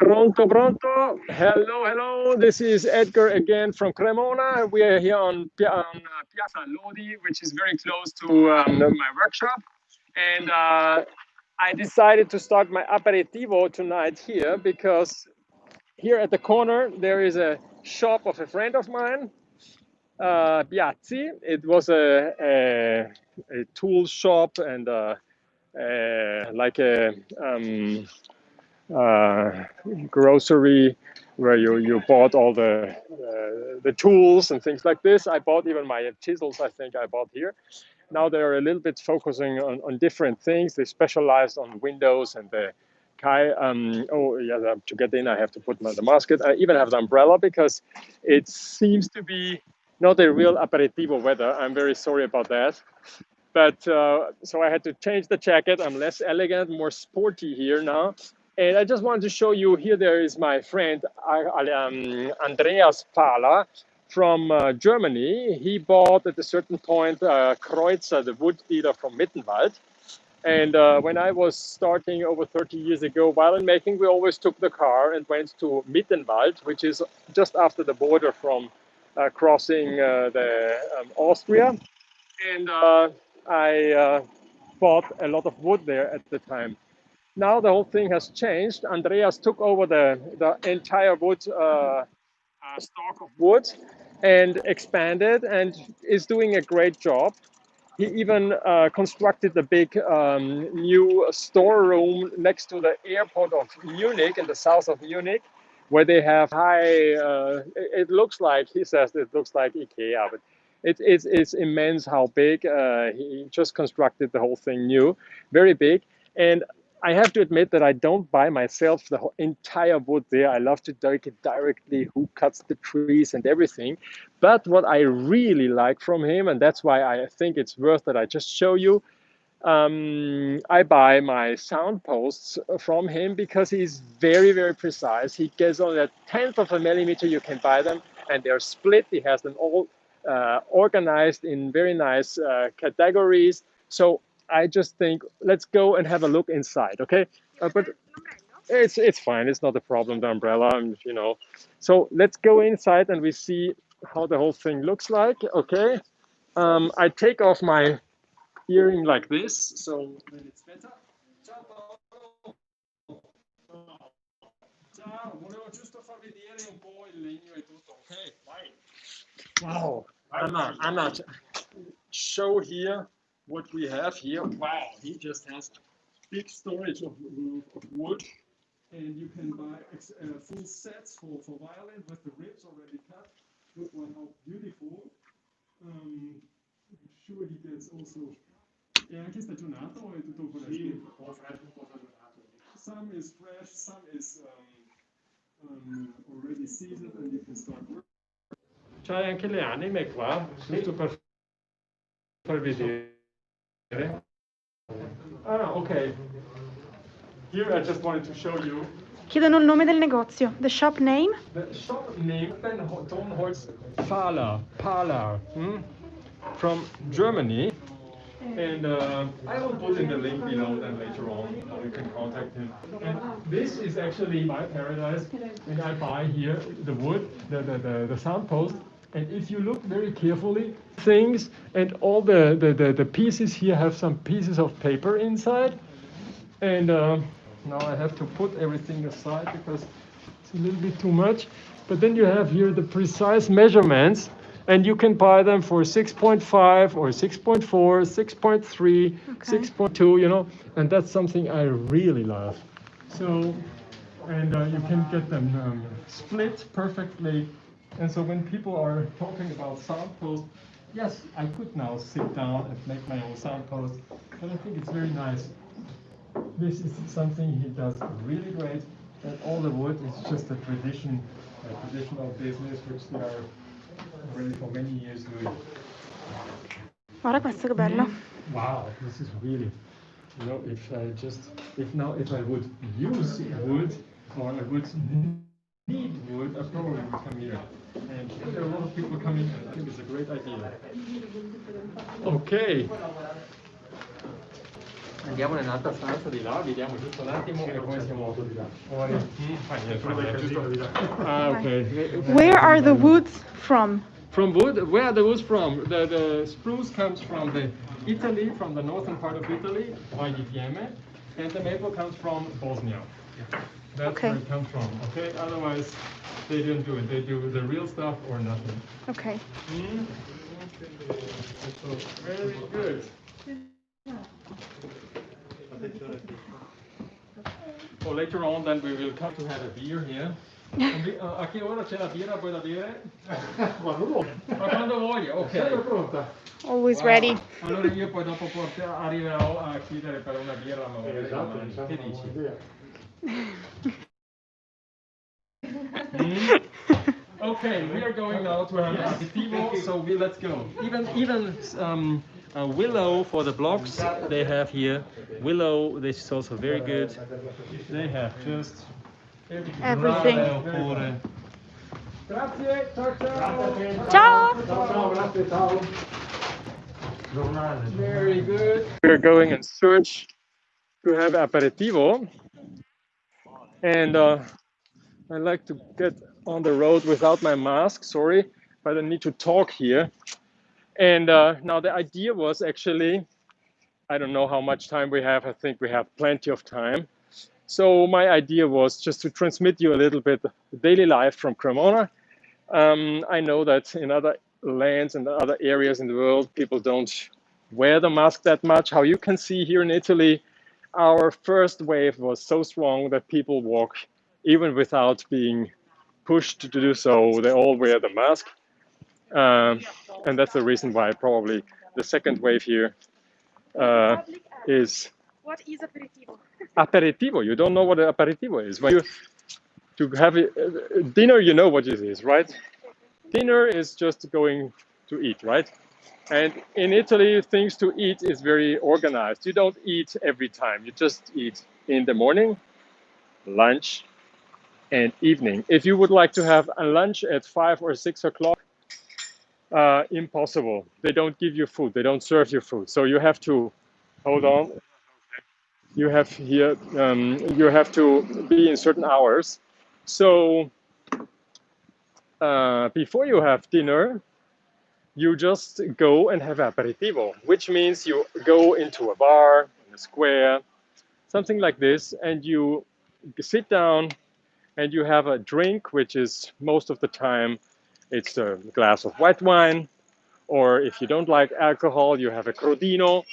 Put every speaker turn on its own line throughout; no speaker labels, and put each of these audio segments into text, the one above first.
Pronto, pronto. Hello, hello. This is Edgar again from Cremona. We are here on, Piazza Lodi, which is very close to my workshop. And I decided to start my aperitivo tonight here because here at the corner there is a shop of a friend of mine, Piazzi. It was a tool shop and like a uh, grocery where you bought all the tools and things like this. I bought even my chisels. I think I bought here. Now they're a little bit focusing on different things. They specialized on windows and the Kai. Oh yeah, to get in I have to put the basket. I even have the umbrella because it seems to be not a real aperitivo weather. I'm very sorry about that. But so I had to change the jacket. I'm less elegant, more sporty here now. And I just wanted to show you here. There is my friend Andreas Pahler from Germany. He bought at a certain point Kreuzer, the wood dealer from Mittenwald. And when I was starting over 30 years ago violin making, we always took the car and went to Mittenwald, which is just after the border from crossing the Austria. And I bought a lot of wood there at the time. Now the whole thing has changed. Andreas took over the entire wood stock of wood and expanded and is doing a great job. He even constructed a big new storeroom next to the airport of Munich in the south of Munich, where they have high. It looks like he says it looks like IKEA, but it's immense how big. He just constructed the whole thing new, very big, and I have to admit that I don't buy myself the whole entire wood there. I love to take it directly, who cuts the trees and everything. But what I really like from him, and that's why I think it's worth that I just show you, I buy my sound posts from him because he's very, very precise. He gets on a tenth of a millimeter, you can buy them, and they're split. He has them all organized in very nice categories. So I just think let's go and have a look inside, okay? But it's fine. It's not a problem. The umbrella, So let's go inside and we see how the whole thing looks like. Okay. I take off my earring like this, so then it's better. Ciao Paolo. Ciao, volevo giusto farvi vedere un po' il legno e tutto. Ok, vai. Wow. Anna, show here what we have here. Wow, he just has big storage of wood, and you can buy full sets for violin with the ribs already cut. Look how beautiful. I'm sure he gets also. È anche stagionato o è tutto fresco? Sì, un po' fresco, un po' stagionato. Some is fresh, some is already seasoned, and you can start working. C'hai anche le anime qua, giusto per far vedere. Ah, ok. Here I just wanted to show you.
Chiedono il nome del negozio. The shop name?
The shop name, Alpentonholz Pahler, from Germany. And I will put in the link below then later on, you can contact him. And this is actually my paradise, and I buy here the wood, the sound post. And if you look very carefully, things and all the pieces here have some pieces of paper inside. And now I have to put everything aside because it's a little bit too much. But then you have here the precise measurements, and you can buy them for 6.5 or 6.4, 6.3, 6.2, and that's something I really love. So, and you can get them split perfectly. And so when people are talking about sound post, yes, I could now sit down and make my own sound post, but I think it's very nice. This is something he does really great, and all the wood is just a traditional business which they are already for many years doing.
Guarda questo che bello.
Wow, this is really, if I would use wood or I would need wood, I probably would come here. And there are a lot of people coming, and I think it's a great idea. Okay. Andiamo nell'altra stanza di là, vediamo giusto un attimo e poi siamo fuori. Ah, ok.
Where are the woods from?
From wood? Where are the woods from? The spruce comes from the Italy, from the northern part of Italy, by the Fiemme, and the maple comes from Bosnia. That's where it comes from. Okay. Otherwise, they don't do it. They do the real stuff or nothing.
Okay.
So, very good. So later on, then we will come to have a beer here. A che ora c'è la birra poi da bere? Quando vuoi. Ma quando voglio, ok. Sempre pronta.
Always ready.
Allora io poi dopo arriverò a chiedere per una birra, ma magari domani. Che dici? Okay, we are going now to an Aperitivo, so let's go. Even willow for the blocks they have here. Willow, this is also very good. They have just
Everything.
Grazie, ciao ciao.
Ciao.
Very good. We're going in search to have aperitivo, and I like to get on the road without my mask. Sorry, but I need to talk here. And now the idea was actually, I don't know how much time we have. I think we have plenty of time. So my idea was just to transmit you a little bit the daily life from Cremona. I know that in other lands and other areas in the world, people don't wear the mask that much. How you can see here in Italy, our first wave was so strong that people walk even without being pushed to do so. They all wear the mask. And that's the reason why probably the second wave here is...
What is aperitivo?
Aperitivo. You don't know what an aperitivo is. When you to have dinner, you know what it is, right? Dinner is just going to eat, right? And in Italy, things to eat is very organized. You don't eat every time. You just eat in the morning, lunch, and evening. If you would like to have a lunch at 5 or 6 o'clock, impossible. They don't give you food. They don't serve you food. So you have to, hold on. You have here, you have to be in certain hours. So before you have dinner, you just go and have aperitivo, which means you go into a bar, in a square, something like this, and you sit down and you have a drink, which is most of the time it's a glass of white wine, or if you don't like alcohol, you have a crodino,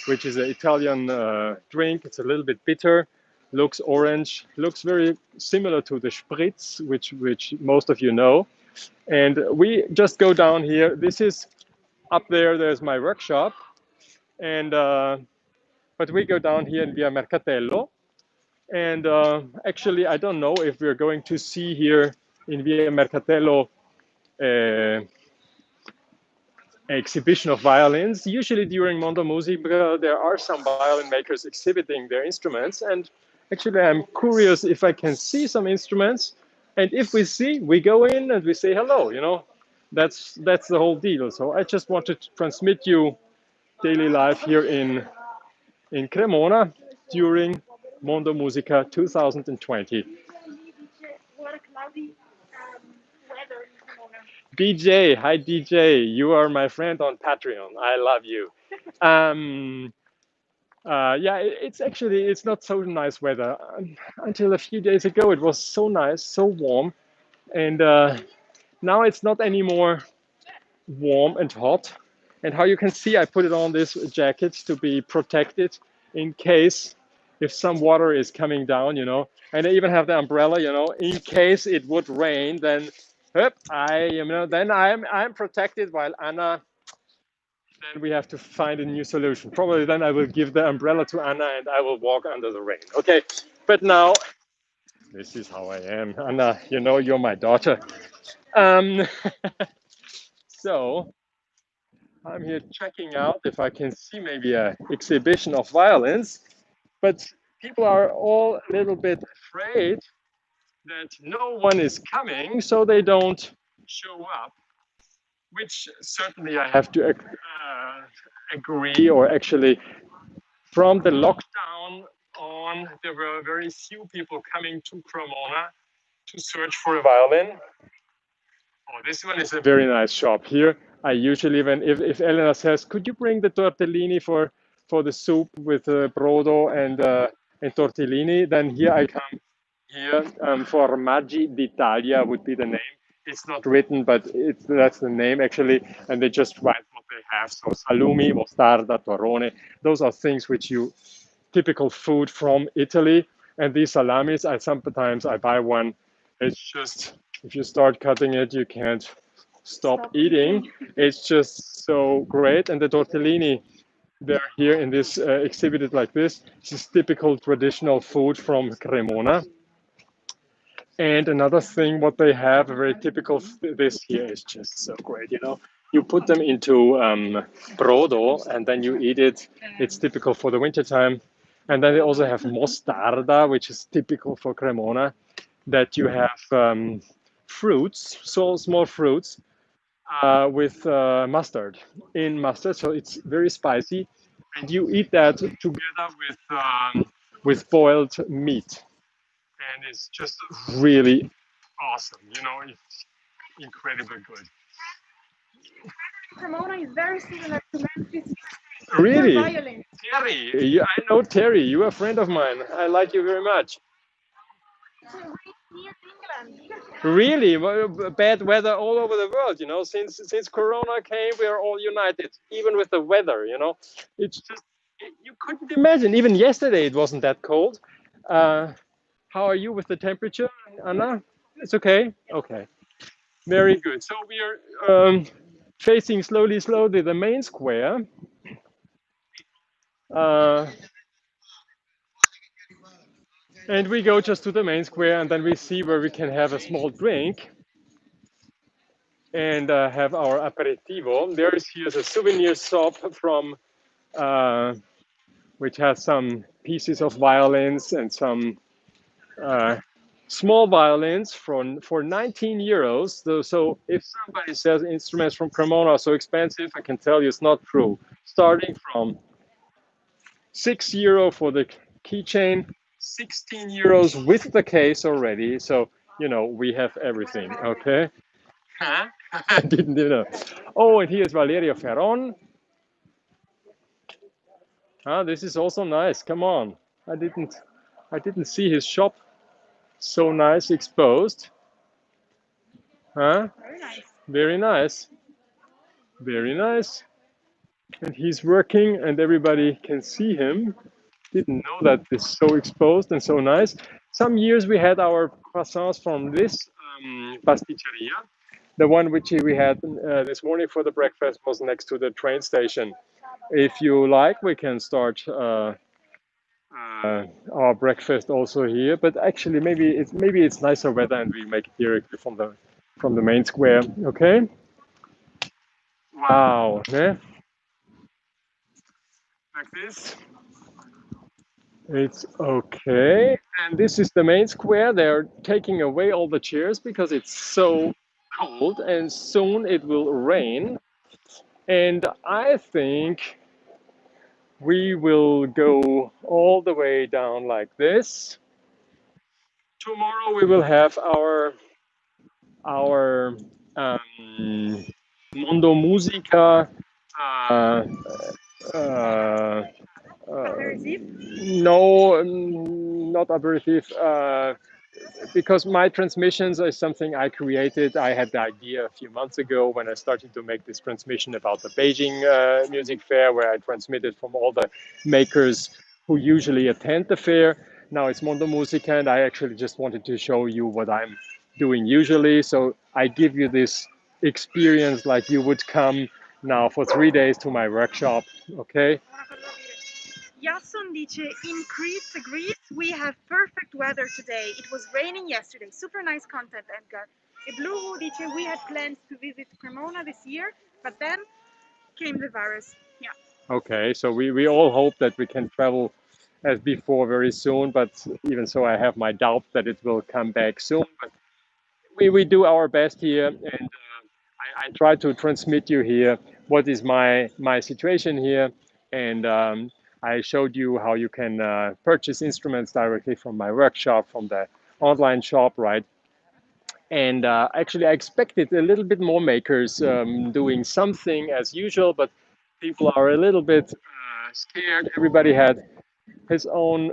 which is an Italian drink. It's a little bit bitter, looks orange, looks very similar to the spritz, which most of you know. And we just go down here. This is up there. There's my workshop, and but we go down here in Via Mercatello. And actually, I don't know if we're going to see here in Via Mercatello exhibition of violins. Usually during MondoMusica, there are some violin makers exhibiting their instruments. And actually, I'm curious if I can see some instruments. And if we see, we go in and we say hello, you know. That's the whole deal. So I just wanted to transmit you daily life here in Cremona during MondoMusica 2020. DJ, hi DJ, you are my friend on Patreon. I love you. Yeah, it's not so nice weather. Until a few days ago, it was so nice, so warm, and now it's not anymore warm and hot. And how you can see, I put it on this jacket to be protected in case if some water is coming down, you know. And I even have the umbrella, you know, in case it would rain, then I'm protected, while Anna, then we have to find a new solution. Probably then I will give the umbrella to Anna and I will walk under the rain. Okay, but now this is how I am. Anna, you know, you're my daughter. Um, so I'm here checking out if I can see maybe an exhibition of violins, but people are all a little bit afraid that no one is coming, so they don't show up, which certainly I have to agree, or actually From the lockdown on, there were very few people coming to Cremona to search for a violin. Oh, this one is a very nice shop here. I usually, when if Elena says, "Could you bring the tortellini for the soup with brodo and tortellini?" Then here I come here Formaggi d'Italia would be the name. It's not written, but that's the name actually, and they just write what they have. So salumi, mostarda, torrone. Those are things which you typical food from Italy. And these salamis, I buy one. It's just if you start cutting it, you can't stop eating. It's just so great. And the tortellini, they're here in this exhibited like this. This is typical traditional food from Cremona. And another thing, what they have, a very typical, this here is just so great, you know. You put them into brodo and then you eat it. It's typical for the wintertime. And then they also have mostarda, which is typical for Cremona, that you have fruits, so small fruits, with mustard, in mustard. So it's very spicy. And you eat that together with boiled meat, and it's just really awesome. You know, it's incredibly good.
Cremona is very similar to Memphis for
Really,
violin.
Terry, I know Terry. You're a friend of mine. I like you very much.
It's near England.
Really, well, bad weather all over the world. You know, since Corona came, we are all united, even with the weather. You know, it's just you couldn't imagine. Even yesterday, it wasn't that cold. Uh, how are you with the temperature, Anna? It's okay. Okay. Very good. So we are facing slowly the main square. Uh, and we go just to the main square and then we see where we can have a small drink and have our aperitivo. There is here's a souvenir shop from which has some pieces of violins and some uh, small violins for 19 euros. So if somebody says instruments from Cremona are so expensive, I can tell you it's not true. Starting from €6 for the keychain, €16 with the case already. So you know we have everything. Okay. Huh? I didn't know. Oh, and here's Valerio Ferron. Ah, this is also nice. Come on. I didn't I didn't see his shop so nice exposed. Huh?
Very nice.
Very nice. Very nice. And he's working and everybody can see him. Didn't know that it's so exposed and so nice. Some years we had our croissants from this pasticceria. The one which we had this morning for the breakfast was next to the train station. If you like, we can start our breakfast also here. But actually, maybe it's nicer weather, and we make it directly from the main square. Okay. Wow. Yeah. Like this. It's okay. And this is the main square. They're taking away all the chairs because it's so cold, and soon it will rain. And I think we will go all the way down like this. Tomorrow we will have our MondoMusica uh, uh,
Aperitif.
no, not aperitif. Because my transmissions is something I created. I had the idea a few months ago when I started to make this transmission about the Beijing music fair, where I transmitted from all the makers who usually attend the fair. Now it's MondoMusica, and I actually just wanted to show you what I'm doing usually. So I give you this experience like you would come now for 3 days to my workshop. Okay.
Jason dice, in Crete, Greece, we have perfect weather today. It was raining yesterday. Super nice content, Edgar. E Blue dice, we had plans to visit Cremona this year, but then came the virus. Yeah.
Okay, so we all hope that we can travel as before very soon, but even so, I have my doubt that it will come back soon. But we do our best here, and I try to transmit you here what is my situation here, and I showed you how you can purchase instruments directly from my workshop, from the online shop, right? And actually, I expected a little bit more makers doing something as usual, but people are a little bit scared. Everybody had his own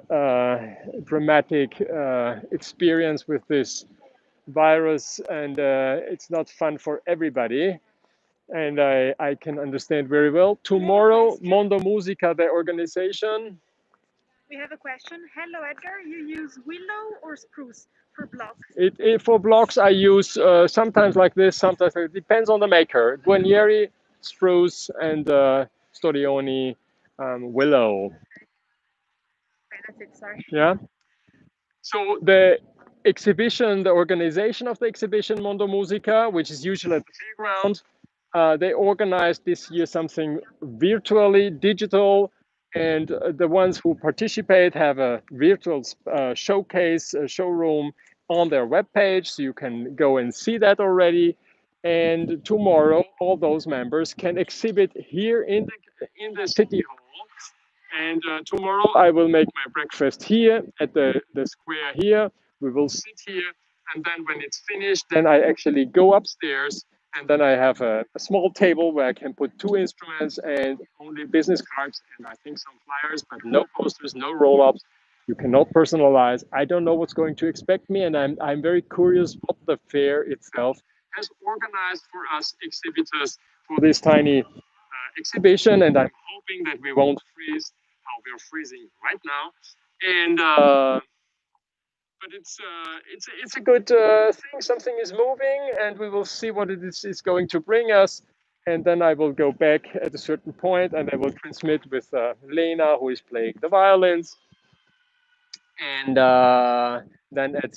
dramatic experience with this virus, and it's not fun for everybody. And I can understand very well. Tomorrow, MondoMusica, the organization.
We have a question. Hello, Edgar. You use willow or spruce for blocks?
For blocks, I use sometimes like this, sometimes it depends on the maker. Guarnieri, spruce, and Storioni, willow.
Okay, that's it. Sorry.
Yeah. So the exhibition, the organization of the exhibition MondoMusica, which is usually at the fairground, they organized this year something virtually digital, and the ones who participate have a virtual showcase, showroom on their webpage, so you can go and see that already. And tomorrow, all those members can exhibit here in the city hall. And tomorrow I will make my breakfast here at the square here. We will sit here, and then when it's finished, then I actually go upstairs, and then I have a small table where I can put two instruments and only business cards, and I think some flyers, but no posters, no roll-ups. You cannot personalize. I don't know what's going to expect me, and I'm very curious what the fair itself has organized for us exhibitors for this tiny exhibition, and I'm hoping that we won't freeze how we're freezing right now. And but it's a good thing. Something is moving, and we will see what is going to bring us. And then I will go back at a certain point, and I will transmit with Lena, who is playing the violins. And then at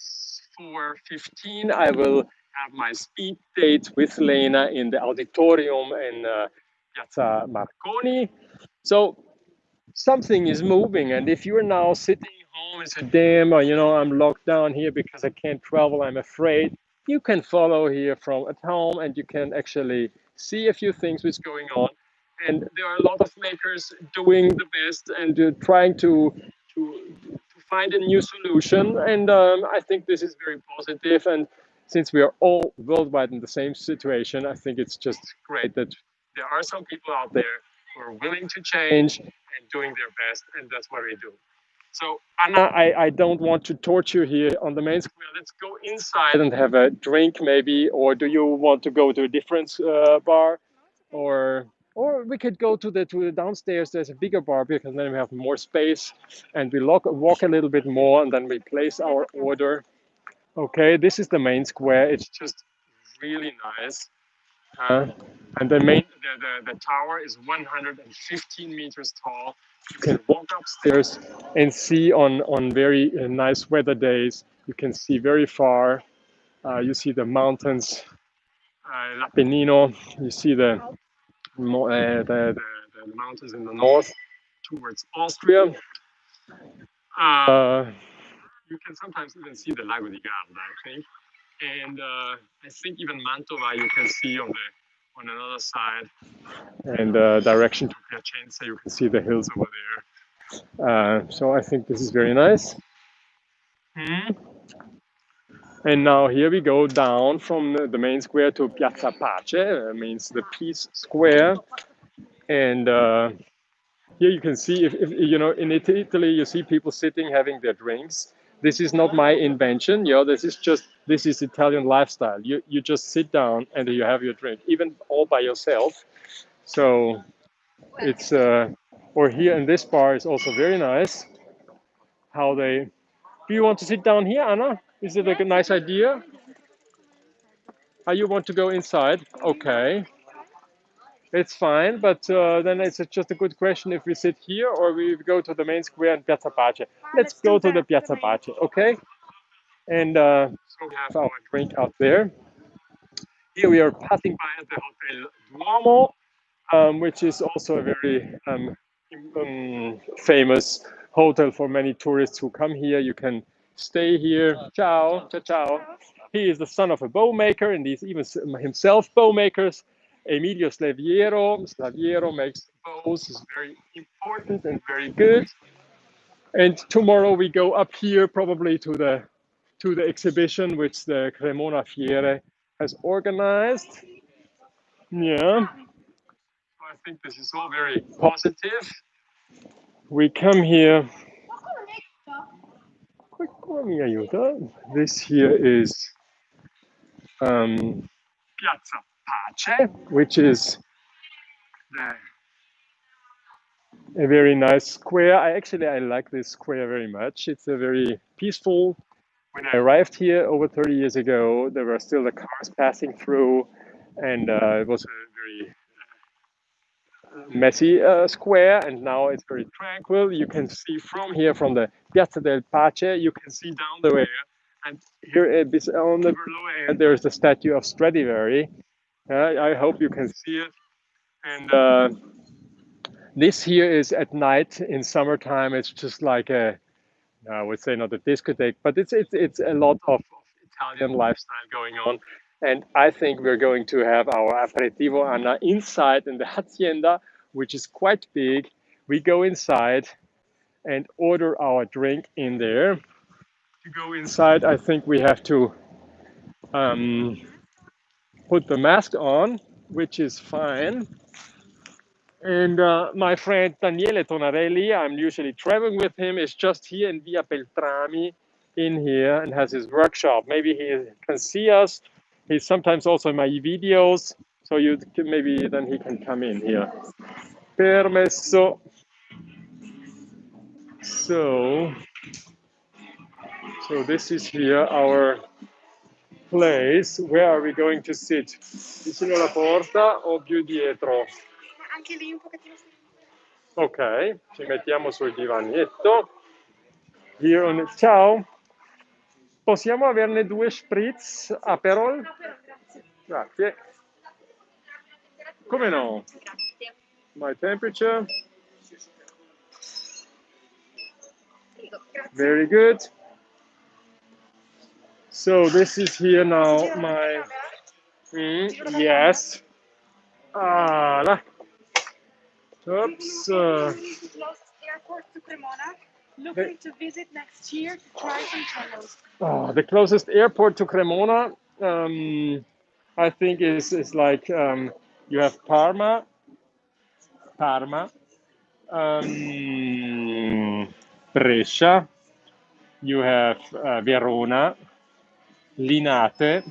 4:15, I will have my speed date with Lena in the auditorium in Piazza Marconi. So something is moving, and if you're now sitting home and say, damn, I'm locked down here because I can't travel, I'm afraid, you can follow here from at home, and you can actually see a few things what's going on. And there are a lot of makers doing the best and trying to find a new solution, and I think this is very positive. And since we are all worldwide in the same situation, I think it's just great that there are some people out there who are willing to change and doing their best, and that's what we do. So, Anna, I don't want to torture here on the main square. Let's go inside and have a drink, maybe, or do you want to go to a different bar, or we could go to the downstairs. There's a bigger bar because then we have more space, and we walk a little bit more, and then we place our order. Okay, this is the main square. It's just really nice. Uh, and the tower is 115 meters tall. You can walk upstairs and see on very nice weather days. You can see very far. You see the mountains, L'Appennino. You see the mountains in the north towards Austria. You can sometimes even see the Lago di Garda, I think. And I think even Mantova you can see on another side, and direction to Piacenza you can see the hills over there. So I think this is very nice. And now here we go down from the main square to Piazza Pace, means the Peace Square. And here you can see, if in Italy you see people sitting having their drinks. This is not my invention. This is Italian lifestyle. You just sit down and you have your drink, even all by yourself. So it's or here in this bar is also very nice. How they Do you want to sit down here, Anna? Is it a nice idea? You want to go inside? Okay. It's fine, but then it's just a good question if we sit here or we go to the main square in Piazza Pace. Let's go to the Piazza Pace, okay? And so we have our drink out there. Here we are passing by at the Hotel Duomo, which is also a very famous hotel for many tourists who come here. You can stay here. Ciao, ciao, ciao. He is the son of a bow maker, and he's even himself bow makers. Emilio Slaviero makes both is very important and very good. And tomorrow we go up here probably to the exhibition which the Cremona Fiere has organized. Yeah, I think this is all very positive. We come here. Mi aiuta. This here is Piazza Pace, which is a very nice square. I like this square very much. It's a very peaceful. When I arrived here over 30 years ago, there were still the cars passing through, and it was a very messy square, and now it's very tranquil. You can see from here, from the Piazza del Pace, you can see down there, and here on the lower end, there's the statue of Stradivari. I hope you can see it. And this here is at night in summertime. It's just like I would say not a discotheque, but it's a lot of Italian lifestyle going on. And I think we're going to have our aperitivo Anna inside in the hacienda, which is quite big. We go inside and order our drink in there. To go inside, I think we have to put the mask on, which is fine. And my friend Daniele Tonarelli, I'm usually traveling with him, is just here in Via Beltrami in here and has his workshop. Maybe he can see us. He's sometimes also in my videos, so you can, maybe then he can come in here. Permesso. So this is here our place. Where are we going to sit? Vicino alla porta o più dietro?
Anche lì un pochettino.
Ok, ci mettiamo sul divanietto. Here on it. Ciao. Possiamo averne 2 spritz Aperol? Grazie. Come no?
Grazie.
My temperature. Very good. So this is here now my yes. Ah, là. Oops.
Closest airport to Cremona. Looking to visit next year to try some cellos.
Oh, the closest airport to Cremona, I think is like you have Parma, Brescia, you have Verona, Linate,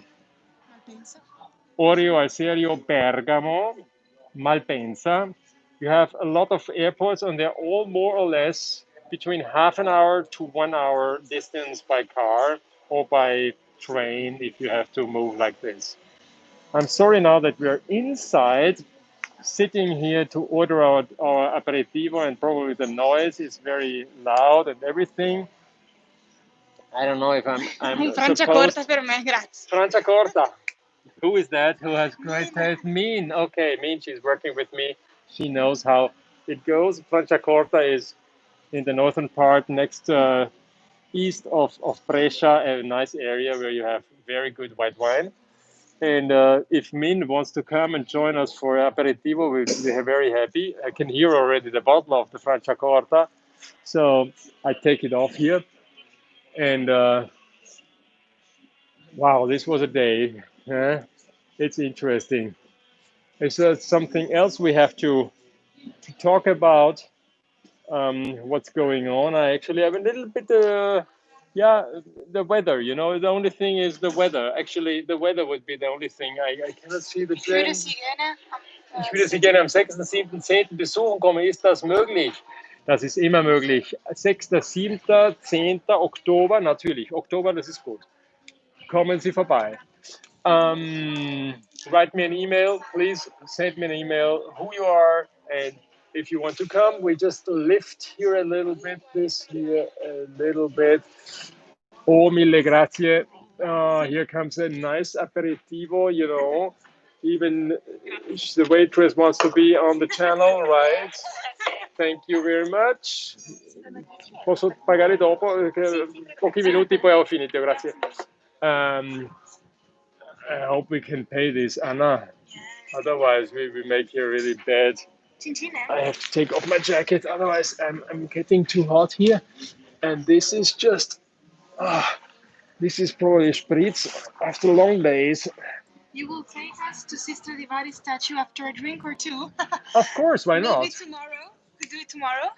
Orio al Serio, Bergamo, Malpensa. You have a lot of airports, and they're all more or less between half an hour to 1 hour distance by car or by train if you have to move like this. I'm sorry now that we're inside, sitting here to order our aperitivo, and probably the noise is very loud and everything. I don't know if I'm
Franciacorta per me, grazie.
Franciacorta. Who is that? Who has great taste? Mean. Okay, Mean. She's working with me. She knows how it goes. Franciacorta is in the northern part, next east of Brescia, a nice area where you have very good white wine. And if Min wants to come and join us for aperitivo, we'll be very happy. I can hear already the bottle of the Franciacorta, so I take it off here. And wow, this was a day. It's interesting. Is there something else we have to talk about? What's going on? I actually have a little bit, yeah, the weather. You know, the only thing is the weather. Actually, the weather would be the only thing. I cannot see the train. Ich würde Sie gerne am 6., 7., 10. besuchen kommen. Ist das möglich? Das ist immer möglich. 6., 7., 10. Oktober, natürlich. Oktober, das ist gut. Kommen Sie vorbei. Write me an email, please. Send me an email who you are, and if you want to come, we just lift here a little bit, this here a little bit. Oh, mille grazie. Here comes a nice aperitivo, you know. Even the waitress wants to be on the channel, right? Thank you very much. Posso pagare dopo? Pochi minuti, poi ho finito, grazie. I hope we can pay this, Anna. Otherwise, we make here really bad I have to take off my jacket, otherwise I'm getting too hot here. And this is just, this is probably spritz after long days.
You will take us to Sister Divari's statue after a drink or two.
Of course, why not?
Maybe tomorrow. We do it tomorrow.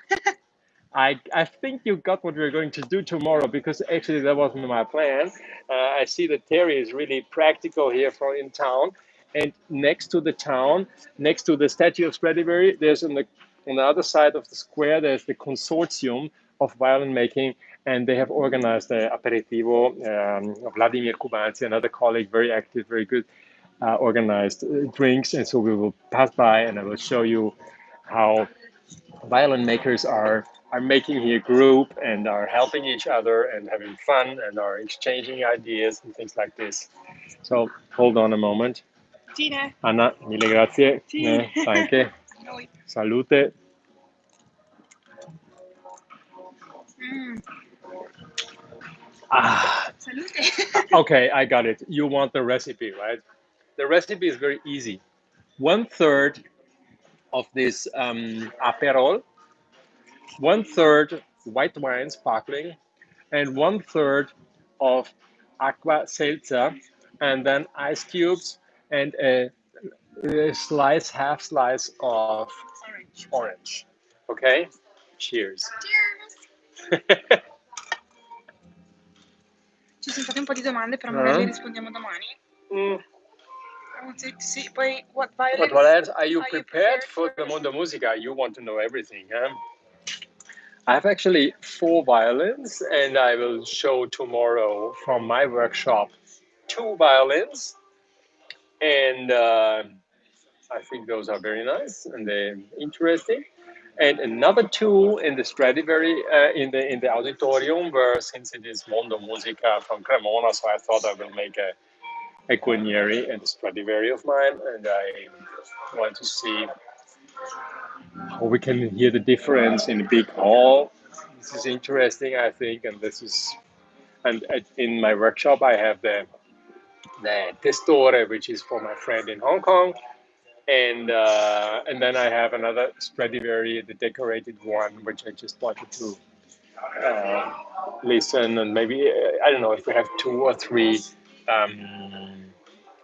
I think you got what we're going to do tomorrow, because actually that wasn't my plan. I see that Terry is really practical here from in town, and next to the town, next to the statue of Stradivari, there's on the other side of the square, there's the consortium of violin making, and they have organized the Aperitivo. Vladimir Kubanci, another colleague, very active, very good, organized drinks, and so we will pass by, and I will show you how violin makers are making here group and are helping each other and having fun and are exchanging ideas and things like this. So hold on a moment.
Tina.
Anna, mille grazie. Danke.
Noi.
Salute.
Salute.
Okay, I got it. You want the recipe, right? The recipe is very easy. 1/3 of this Aperol, 1/3 white wine sparkling, and 1/3 of aqua seltzer, and then ice cubes and a half slice of orange. Okay? Cheers.
Cheers. Ci sono state un po' di domande, però magari le rispondiamo domani. I want to see, poi, what violins
are you prepared for the MondoMusica? You want to know everything, huh? I have actually 4 violins, and I will show tomorrow from my workshop 2 violins, and I think those are very nice and they're interesting. And another 2 in the Stradivari, in the auditorium, where since it is MondoMusica from Cremona, so I thought I will make a Guarneri and a Stradivari of mine, and I want to see how we can hear the difference in the big hall. This is interesting, I think, and in my workshop I have the Testore, which is for my friend in Hong Kong, and then I have another Stradivari, the decorated one, which I just wanted to listen, and maybe I don't know if we have 2 or 3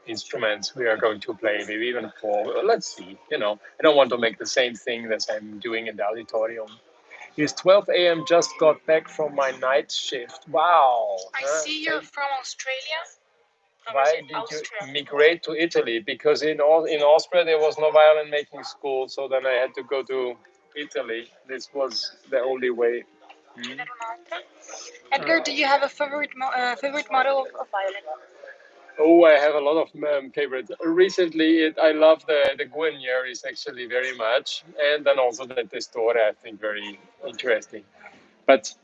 instruments we are going to play, maybe even 4. Let's see. I don't want to make the same thing that I'm doing in the auditorium. It's 12 a.m. Just got back from my night shift. Wow.
I see you're from Australia.
Why did you migrate to Italy? Because in Austria there was no violin making school, so then I had to go to Italy. This was the only way.
Edgar, do you have a favorite model of violin?
Oh, I have a lot of favorites. Recently, I love the Guarneris actually very much, and then also the Testore, I think very interesting. But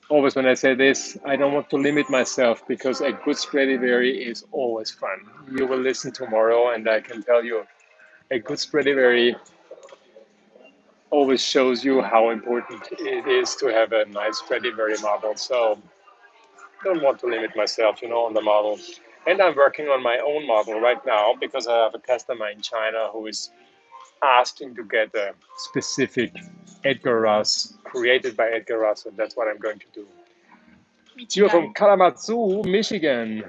always when I say this, I don't want to limit myself, because a good Stradivari is always fun. You will listen tomorrow, and I can tell you, a good Stradivari always shows you how important it is to have a nice Stradivari model. So don't want to limit myself, on the model. And I'm working on my own model right now, because I have a customer in China who is asking to get a specific Edgar Russ created by Edgar Russ, and that's what I'm going to do. You're from Kalamazoo, Michigan.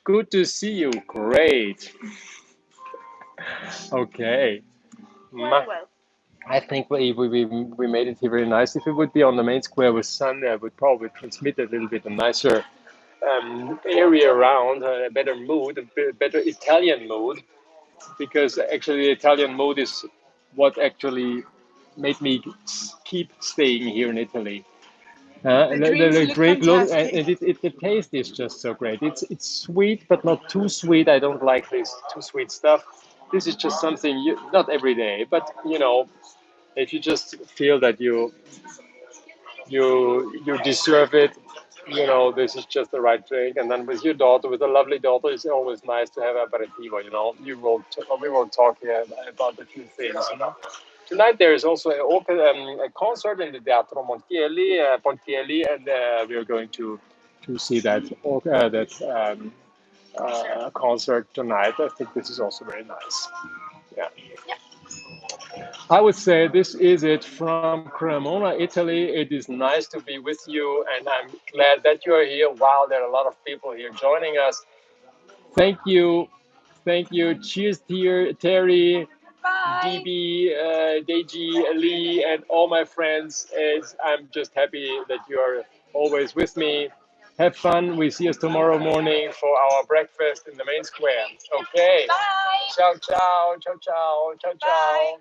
Good to see you. Great. Okay.
Well.
I think we made it here very nice. If it would be on the main square with sun, I would probably transmit a little bit a nicer area around, a better mood, a better Italian mood, because actually the Italian mood is what actually made me keep staying here in Italy. The drink look, and the taste is just so great. It's sweet, but not too sweet. I don't like this too sweet stuff. This is just something not every day, but if you just feel that you deserve it, this is just the right drink. And then with your daughter, with a lovely daughter, it's always nice to have aperitivo. We will talk here about a few things. Tonight there is also a concert in the Teatro Pontielli, and we are going to see that concert tonight. I think this is also very nice. Yeah. I would say this is it from Cremona, Italy. It is nice to be with you, and I'm glad that you are here. Wow, there are a lot of people here joining us. Thank you. Thank you. Cheers, Terry,
Bye.
DB, Deji, Ali, and all my friends. I'm just happy that you are always with me. Have fun. We see us tomorrow morning for our breakfast in the main square. Okay.
Bye.
Ciao, ciao, ciao, ciao, ciao,
Bye.
ciao.